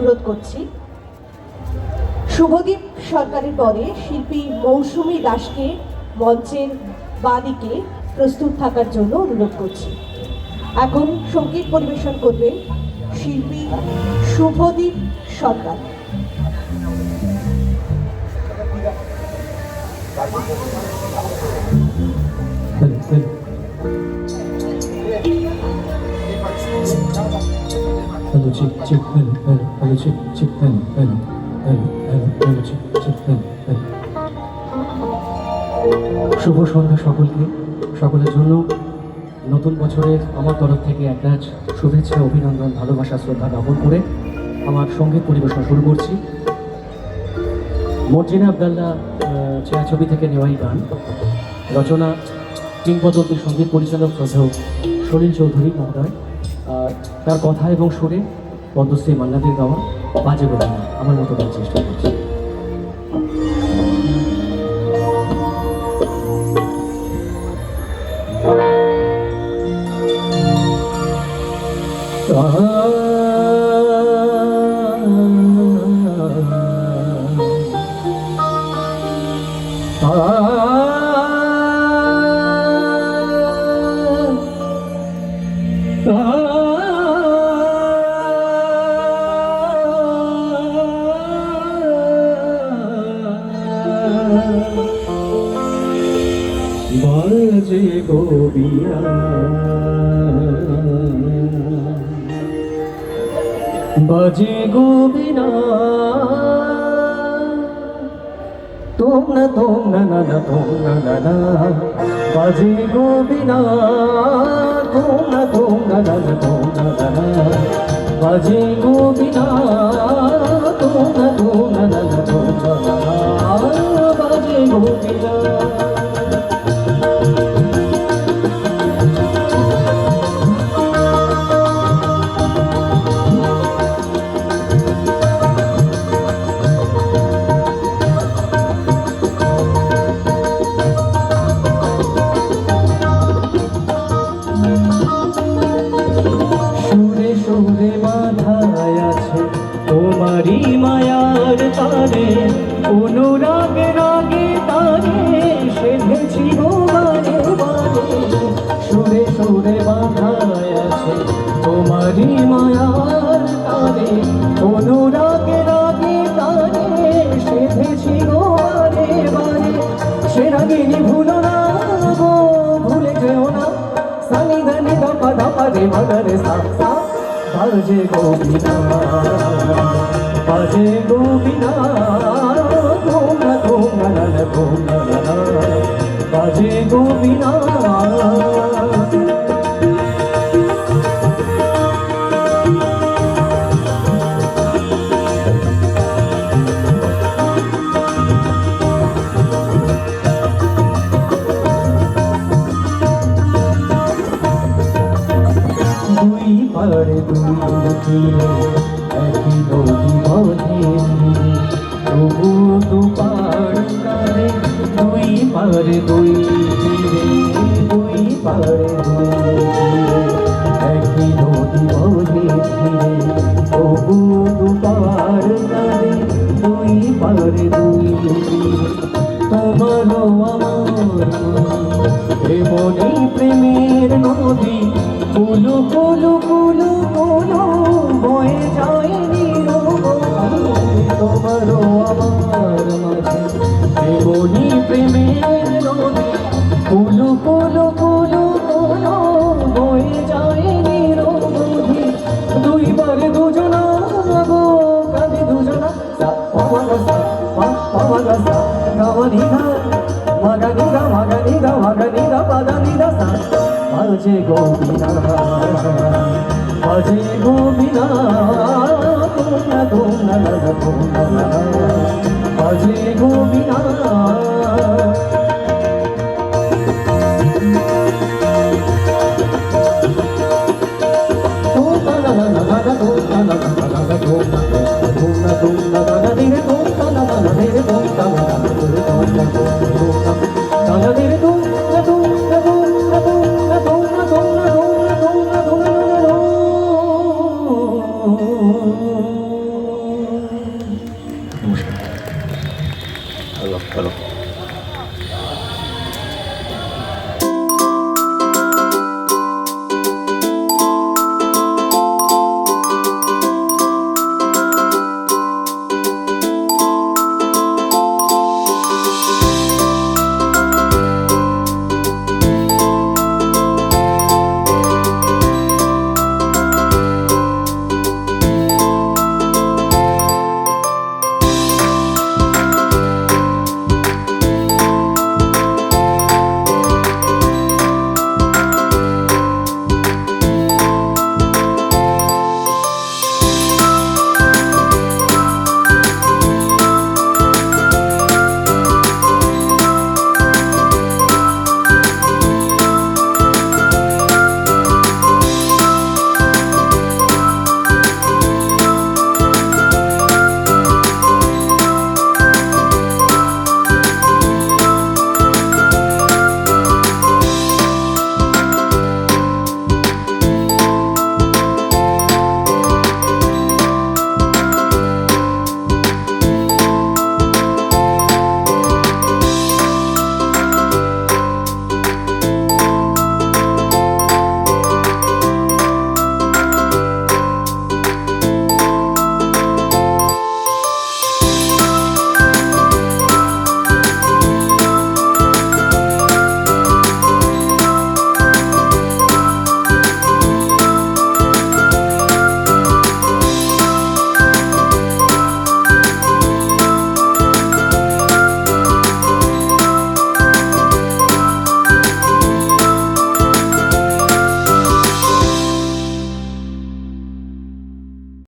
অনুরোধ করছি শুভদীপ সরকারের পরে শিল্পী মৌসুমী দাসকে মঞ্চের বাদিকে প্রস্তুত থাকার জন্য অনুরোধ করছি। এখন সঙ্গীত পরিবেশন করবেন শিল্পী শুভদীপ সরকার। Hello, chick, chick, hello, hello, hello, chick, chick, hello, hello, hello, hello, hello, chick, chick, hello, hello. শুভ সন্ধ্যা সকলকে, সকলের জন্য নতুন বছরের আমার তরফ থেকে একটা শুভেচ্ছা, অভিনন্দন, ভালোবাসা, শ্রদ্ধা জ্ঞাপন করে আমার সঙ্গীত পরিবেশন শুরু করছি। মর্জিনা আবদাল্লাহ ছায়াছবি থেকে নেওয়াই গান, রচনা কিংবদন্তি সঙ্গীত পরিচালক শ্রদ্ধেয় সলিল চৌধুরী মহোদয়, আর তার কথা এবং সুরে পদ্মশ্রী মান্নাদের গাওয়া বাজে বলে আমার মতো গান চেষ্টা করছি। বাজে গোবিয়া বাজে গোবিনা তোমরা তোমরা নানা তোমরা নানা বাজে গোবিনা তোমরা তোমরা নানা তোমরা নানা বাজে গোবিনা তোমরা তোমরা নানা তোমরা নানা বাজে গোবিনা। তোমারি মায়ার তারে অনুরাগে রাগে তারে সেধেছি বারে বারে সুরে সুরে বাধায় আছে তোমারি মায়ার তারে অনুরাগে রাগে তারে সেধেছি বারে বারে সে রাগিনী ভুলো না গো ভুলে যেও না সানি ধানি দপা দপা রে মগরে সা সা বাজে গোবিনা বাজে গোবিনা তোমরা তোমরা নানা তোমরা নানা বাজে গোবিনা। দুই পারে দুই তীরে একই নদী বধে তবু দু পার কারে দুই পারে দুই তীরে দুই পারে দুই তীরে একই নদী বধে ধীরে তবু দু পার কারে দুই পারে দুই তীরে তোমারও আমার এমনি প্রেমের নদী কুলু কুলু কুলু কুলু বয়ে যায় তোমারও আমার মাঝে এমনি প্রেমের নদী কুলু কুলু কুলু কুলু বয়ে যায় নিরবধি দুইবার দুজনা গো কাঁদে দুজনা সা পবনসা পবনসা গাওয়ানিধা মগনিধা মগনিধা মগনিধা পদনিধা সা বাজে গোবিনা বাজে গোবিনা তোমরা তোমরা নানা তোমরা